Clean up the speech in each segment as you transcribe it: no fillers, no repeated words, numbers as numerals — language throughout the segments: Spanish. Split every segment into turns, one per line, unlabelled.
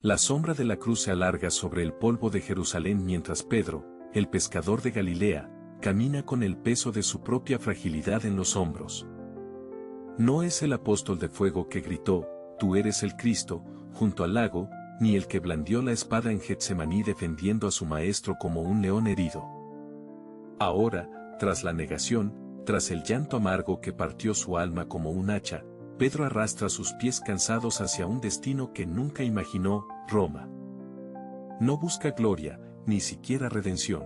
La sombra de la cruz se alarga sobre el polvo de Jerusalén mientras Pedro, el pescador de Galilea, camina con el peso de su propia fragilidad en los hombros. No es el apóstol de fuego que gritó, «Tú eres el Cristo», junto al lago, ni el que blandió la espada en Getsemaní defendiendo a su maestro como un león herido. Ahora, tras la negación, tras el llanto amargo que partió su alma como un hacha, Pedro arrastra sus pies cansados hacia un destino que nunca imaginó, Roma. No busca gloria, ni siquiera redención.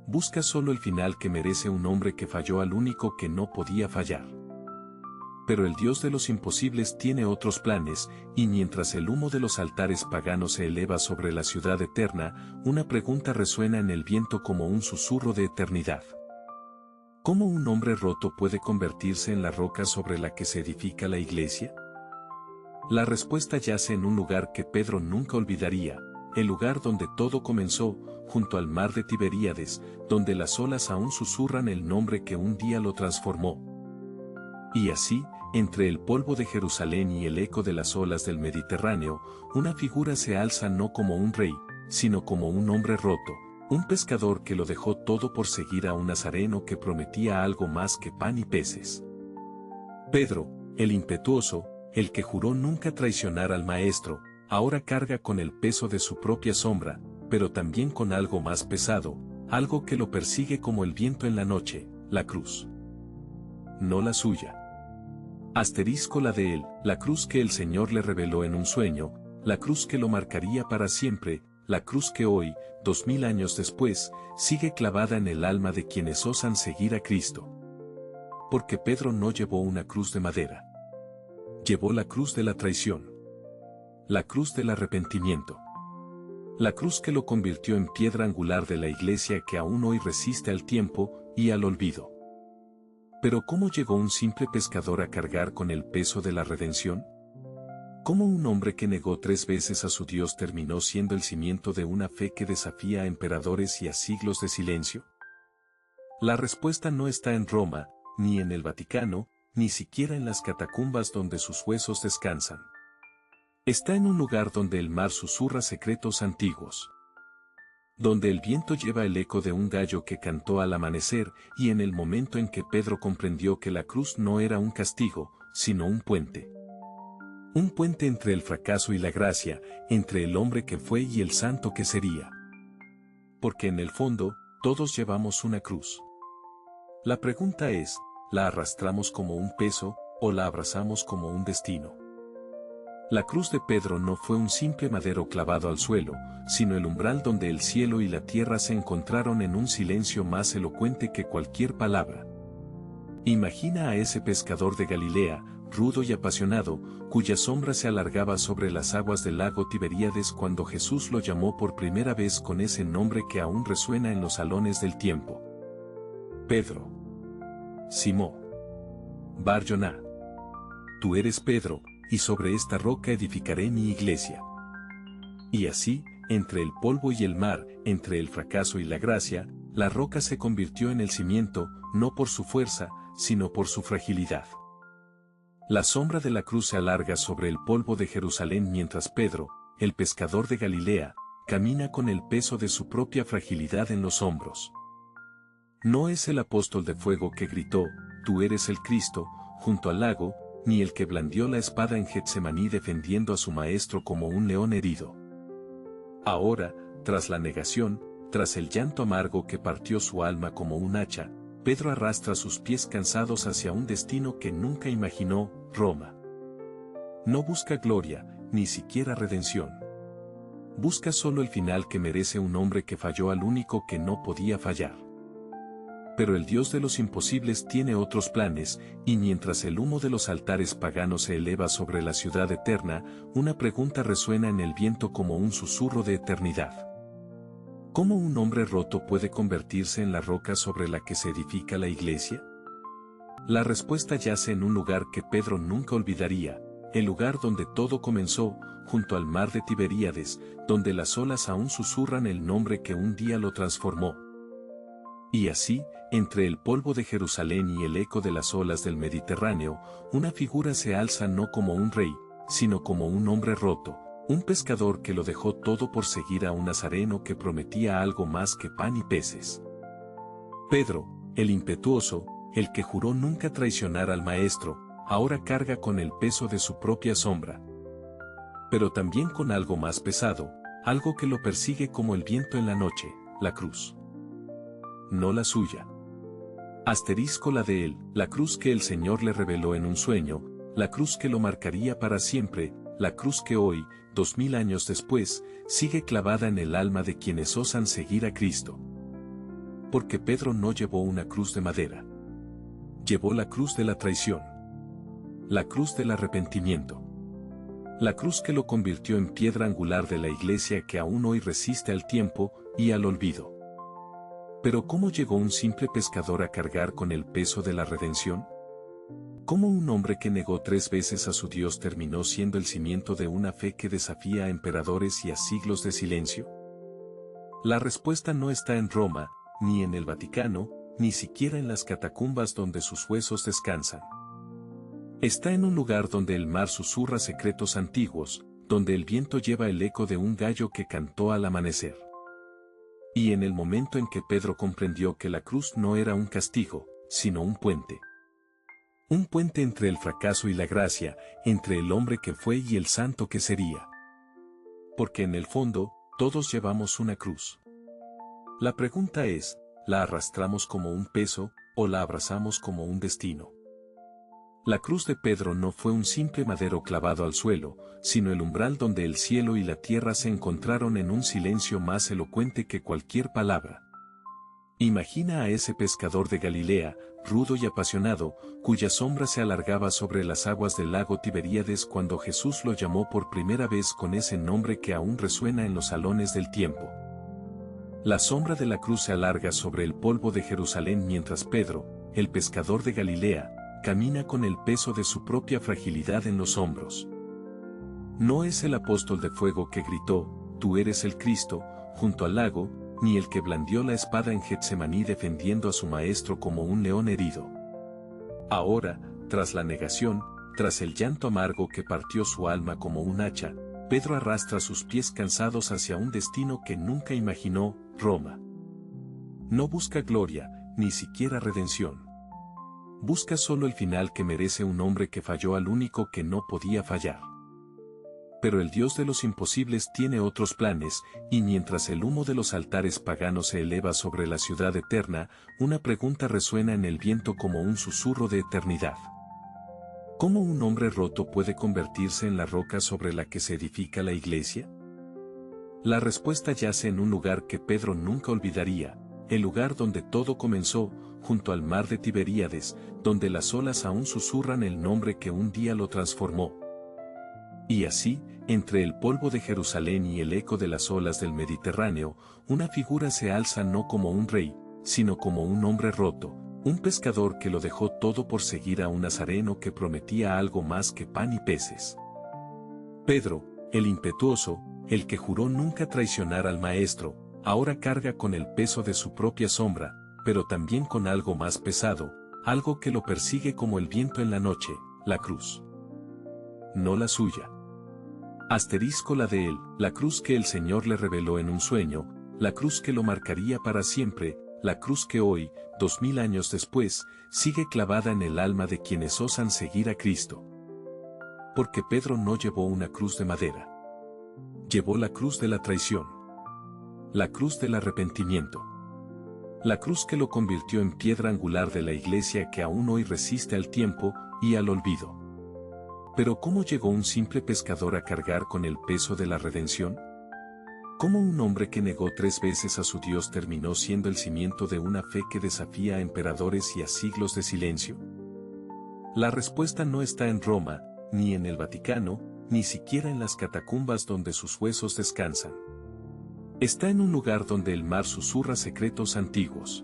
Busca solo el final que merece un hombre que falló al único que no podía fallar. Pero el Dios de los imposibles tiene otros planes, y mientras el humo de los altares paganos se eleva sobre la ciudad eterna, una pregunta resuena en el viento como un susurro de eternidad. ¿Cómo un hombre roto puede convertirse en la roca sobre la que se edifica la iglesia? La respuesta yace en un lugar que Pedro nunca olvidaría, el lugar donde todo comenzó, junto al mar de Tiberíades, donde las olas aún susurran el nombre que un día lo transformó. Y así, entre el polvo de Jerusalén y el eco de las olas del Mediterráneo, una figura se alza no como un rey, sino como un hombre roto, un pescador que lo dejó todo por seguir a un nazareno que prometía algo más que pan y peces. Pedro, el impetuoso, el que juró nunca traicionar al maestro, ahora carga con el peso de su propia sombra, pero también con algo más pesado, algo que lo persigue como el viento en la noche, la cruz. No la suya. Asterisco la de él, la cruz que el Señor le reveló en un sueño, la cruz que lo marcaría para siempre, la cruz que hoy, 2000 años después, sigue clavada en el alma de quienes osan seguir a Cristo. Porque Pedro no llevó una cruz de madera. Llevó la cruz de la traición. La cruz del arrepentimiento. La cruz que lo convirtió en piedra angular de la iglesia que aún hoy resiste al tiempo y al olvido. Pero ¿cómo llegó un simple pescador a cargar con el peso de la redención? ¿Cómo un hombre que negó 3 veces a su Dios terminó siendo el cimiento de una fe que desafía a emperadores y a siglos de silencio? La respuesta no está en Roma, ni en el Vaticano, ni siquiera en las catacumbas donde sus huesos descansan. Está en un lugar donde el mar susurra secretos antiguos. Donde el viento lleva el eco de un gallo que cantó al amanecer y en el momento en que Pedro comprendió que la cruz no era un castigo, sino un puente. Un puente entre el fracaso y la gracia, entre el hombre que fue y el santo que sería. Porque en el fondo, todos llevamos una cruz. La pregunta es, ¿la arrastramos como un peso o la abrazamos como un destino? La cruz de Pedro no fue un simple madero clavado al suelo, sino el umbral donde el cielo y la tierra se encontraron en un silencio más elocuente que cualquier palabra. Imagina a ese pescador de Galilea, rudo y apasionado, cuya sombra se alargaba sobre las aguas del lago Tiberíades cuando Jesús lo llamó por primera vez con ese nombre que aún resuena en los salones del tiempo. Pedro. Simón. Bar Yoná. Tú eres Pedro, y sobre esta roca edificaré mi iglesia. Y así, entre el polvo y el mar, entre el fracaso y la gracia, la roca se convirtió en el cimiento, no por su fuerza, sino por su fragilidad. La sombra de la cruz se alarga sobre el polvo de Jerusalén mientras Pedro, el pescador de Galilea, camina con el peso de su propia fragilidad en los hombros. No es el apóstol de fuego que gritó, «Tú eres el Cristo», junto al lago, ni el que blandió la espada en Getsemaní defendiendo a su maestro como un león herido. Ahora, tras la negación, tras el llanto amargo que partió su alma como un hacha, Pedro arrastra sus pies cansados hacia un destino que nunca imaginó, Roma. No busca gloria, ni siquiera redención. Busca solo el final que merece un hombre que falló al único que no podía fallar. Pero el Dios de los imposibles tiene otros planes, y mientras el humo de los altares paganos se eleva sobre la ciudad eterna, una pregunta resuena en el viento como un susurro de eternidad. ¿Cómo un hombre roto puede convertirse en la roca sobre la que se edifica la iglesia? La respuesta yace en un lugar que Pedro nunca olvidaría, el lugar donde todo comenzó, junto al mar de Tiberíades, donde las olas aún susurran el nombre que un día lo transformó. Y así, entre el polvo de Jerusalén y el eco de las olas del Mediterráneo, una figura se alza no como un rey, sino como un hombre roto, Un pescador que lo dejó todo por seguir a un nazareno que prometía algo más que pan y peces. Pedro, el impetuoso, el que juró nunca traicionar al Maestro, ahora carga con el peso de su propia sombra. Pero también con algo más pesado, algo que lo persigue como el viento en la noche, la cruz. No la suya. Asterisco la de él, la cruz que el Señor le reveló en un sueño, la cruz que lo marcaría para siempre, la cruz que hoy, 2000 años después, sigue clavada en el alma de quienes osan seguir a Cristo. Porque Pedro no llevó una cruz de madera. Llevó la cruz de la traición. La cruz del arrepentimiento. La cruz que lo convirtió en piedra angular de la iglesia que aún hoy resiste al tiempo y al olvido. Pero ¿cómo llegó un simple pescador a cargar con el peso de la redención? ¿Cómo un hombre que negó 3 veces a su Dios terminó siendo el cimiento de una fe que desafía a emperadores y a siglos de silencio? La respuesta no está en Roma, ni en el Vaticano, ni siquiera en las catacumbas donde sus huesos descansan. Está en un lugar donde el mar susurra secretos antiguos, donde el viento lleva el eco de un gallo que cantó al amanecer. Y en el momento en que Pedro comprendió que la cruz no era un castigo, sino un puente. Un puente entre el fracaso y la gracia, entre el hombre que fue y el santo que sería. Porque en el fondo, todos llevamos una cruz. La pregunta es, ¿la arrastramos como un peso, o la abrazamos como un destino? La cruz de Pedro no fue un simple madero clavado al suelo, sino el umbral donde el cielo y la tierra se encontraron en un silencio más elocuente que cualquier palabra. Imagina a ese pescador de Galilea, rudo y apasionado, cuya sombra se alargaba sobre las aguas del lago Tiberíades cuando Jesús lo llamó por primera vez con ese nombre que aún resuena en los salones del tiempo. La sombra de la cruz se alarga sobre el polvo de Jerusalén mientras Pedro, el pescador de Galilea, camina con el peso de su propia fragilidad en los hombros. No es el apóstol de fuego que gritó, «Tú eres el Cristo», junto al lago, ni el que blandió la espada en Getsemaní defendiendo a su maestro como un león herido. Ahora, tras la negación, tras el llanto amargo que partió su alma como un hacha, Pedro arrastra sus pies cansados hacia un destino que nunca imaginó, Roma. No busca gloria, ni siquiera redención. Busca solo el final que merece un hombre que falló al único que no podía fallar. Pero el Dios de los imposibles tiene otros planes, y mientras el humo de los altares paganos se eleva sobre la ciudad eterna, una pregunta resuena en el viento como un susurro de eternidad. ¿Cómo un hombre roto puede convertirse en la roca sobre la que se edifica la iglesia? La respuesta yace en un lugar que Pedro nunca olvidaría, el lugar donde todo comenzó, junto al mar de Tiberíades, donde las olas aún susurran el nombre que un día lo transformó. Y así, entre el polvo de Jerusalén y el eco de las olas del Mediterráneo, una figura se alza no como un rey, sino como un hombre roto, un pescador que lo dejó todo por seguir a un nazareno que prometía algo más que pan y peces. Pedro, el impetuoso, el que juró nunca traicionar al Maestro, ahora carga con el peso de su propia sombra, pero también con algo más pesado, algo que lo persigue como el viento en la noche, la cruz. No la suya. Asterisco la de él, la cruz que el Señor le reveló en un sueño, la cruz que lo marcaría para siempre, la cruz que hoy, 2000 años después, sigue clavada en el alma de quienes osan seguir a Cristo. Porque Pedro no llevó una cruz de madera. Llevó la cruz de la traición. La cruz del arrepentimiento. La cruz que lo convirtió en piedra angular de la iglesia que aún hoy resiste al tiempo y al olvido. Pero ¿cómo llegó un simple pescador a cargar con el peso de la redención? ¿Cómo un hombre que negó 3 veces a su Dios terminó siendo el cimiento de una fe que desafía a emperadores y a siglos de silencio? La respuesta no está en Roma, ni en el Vaticano, ni siquiera en las catacumbas donde sus huesos descansan. Está en un lugar donde el mar susurra secretos antiguos.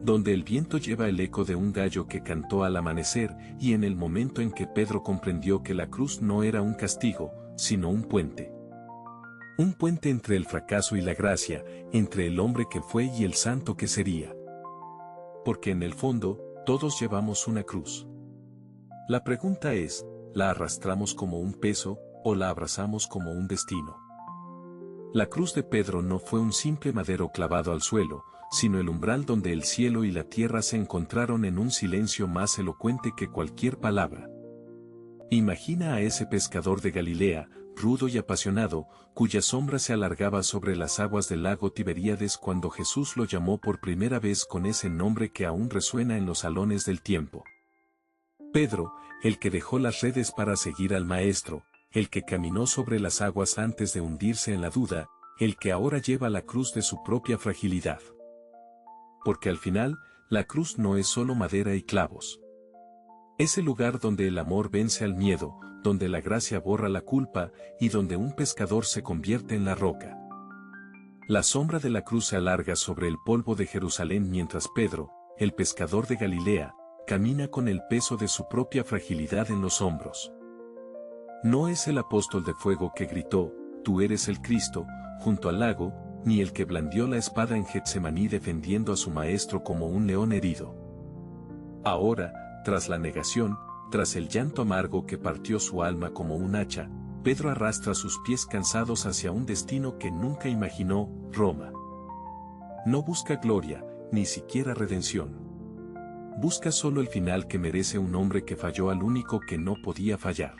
Donde el viento lleva el eco de un gallo que cantó al amanecer y en el momento en que Pedro comprendió que la cruz no era un castigo, sino un puente. Un puente entre el fracaso y la gracia, entre el hombre que fue y el santo que sería. Porque en el fondo, todos llevamos una cruz. La pregunta es, ¿la arrastramos como un peso, o la abrazamos como un destino. La cruz de Pedro no fue un simple madero clavado al suelo, sino el umbral donde el cielo y la tierra se encontraron en un silencio más elocuente que cualquier palabra. Imagina a ese pescador de Galilea, rudo y apasionado, cuya sombra se alargaba sobre las aguas del lago Tiberíades cuando Jesús lo llamó por primera vez con ese nombre que aún resuena en los salones del tiempo. Pedro, el que dejó las redes para seguir al Maestro, el que caminó sobre las aguas antes de hundirse en la duda, el que ahora lleva la cruz de su propia fragilidad. Porque al final, la cruz no es solo madera y clavos. Es el lugar donde el amor vence al miedo, donde la gracia borra la culpa y donde un pescador se convierte en la roca. La sombra de la cruz se alarga sobre el polvo de Jerusalén mientras Pedro, el pescador de Galilea, camina con el peso de su propia fragilidad en los hombros. No es el apóstol de fuego que gritó, «Tú eres el Cristo», junto al lago, ni el que blandió la espada en Getsemaní defendiendo a su maestro como un león herido. Ahora, tras la negación, tras el llanto amargo que partió su alma como un hacha, Pedro arrastra sus pies cansados hacia un destino que nunca imaginó, Roma. No busca gloria, ni siquiera redención. Busca solo el final que merece un hombre que falló al único que no podía fallar.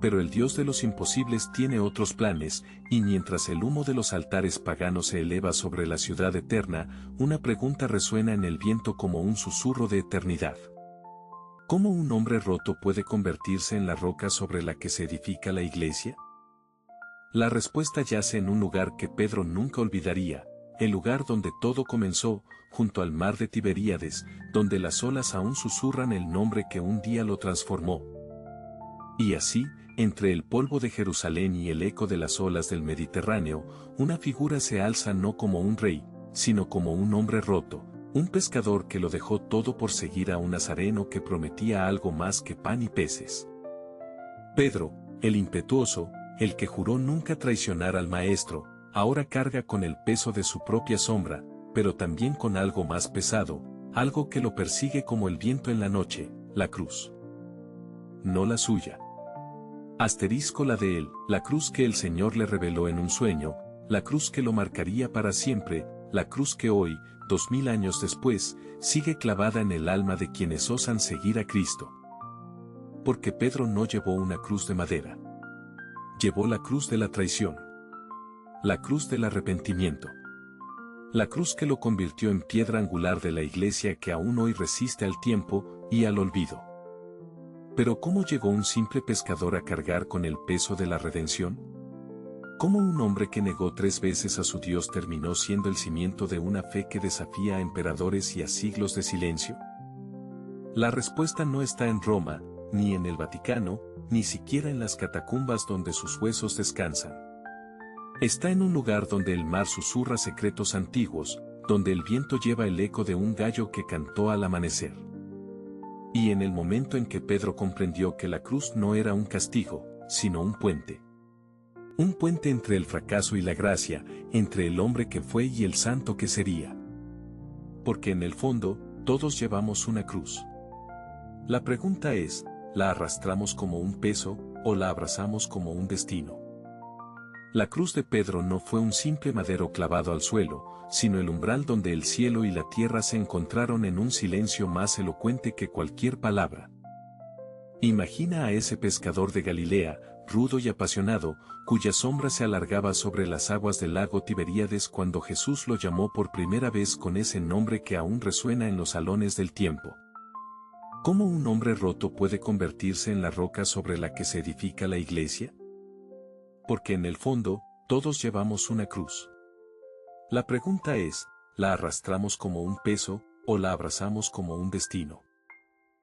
Pero el Dios de los imposibles tiene otros planes, y mientras el humo de los altares paganos se eleva sobre la ciudad eterna, una pregunta resuena en el viento como un susurro de eternidad. ¿Cómo un hombre roto puede convertirse en la roca sobre la que se edifica la iglesia? La respuesta yace en un lugar que Pedro nunca olvidaría, el lugar donde todo comenzó, junto al mar de Tiberíades, donde las olas aún susurran el nombre que un día lo transformó. Y así, entre el polvo de Jerusalén y el eco de las olas del Mediterráneo, una figura se alza no como un rey, sino como un hombre roto, un pescador que lo dejó todo por seguir a un nazareno que prometía algo más que pan y peces. Pedro, el impetuoso, el que juró nunca traicionar al Maestro, ahora carga con el peso de su propia sombra, pero también con algo más pesado, algo que lo persigue como el viento en la noche, la cruz. No la suya. Asterisco la de él, la cruz que el Señor le reveló en un sueño, la cruz que lo marcaría para siempre, la cruz que hoy, 2000 años después, sigue clavada en el alma de quienes osan seguir a Cristo. Porque Pedro no llevó una cruz de madera. Llevó la cruz de la traición. La cruz del arrepentimiento. La cruz que lo convirtió en piedra angular de la iglesia que aún hoy resiste al tiempo y al olvido. Pero ¿cómo llegó un simple pescador a cargar con el peso de la redención? ¿Cómo un hombre que negó 3 veces a su Dios terminó siendo el cimiento de una fe que desafía a emperadores y a siglos de silencio? La respuesta no está en Roma, ni en el Vaticano, ni siquiera en las catacumbas donde sus huesos descansan. Está en un lugar donde el mar susurra secretos antiguos, donde el viento lleva el eco de un gallo que cantó al amanecer. Y en el momento en que Pedro comprendió que la cruz no era un castigo, sino un puente. Un puente entre el fracaso y la gracia, entre el hombre que fue y el santo que sería. Porque en el fondo, todos llevamos una cruz. La pregunta es, ¿la arrastramos como un peso, o la abrazamos como un destino? La cruz de Pedro no fue un simple madero clavado al suelo, sino el umbral donde el cielo y la tierra se encontraron en un silencio más elocuente que cualquier palabra. Imagina a ese pescador de Galilea, rudo y apasionado, cuya sombra se alargaba sobre las aguas del lago Tiberíades cuando Jesús lo llamó por primera vez con ese nombre que aún resuena en los salones del tiempo. ¿Cómo un hombre roto puede convertirse en la roca sobre la que se edifica la iglesia? Porque en el fondo, todos llevamos una cruz. La pregunta es, ¿la arrastramos como un peso, o la abrazamos como un destino?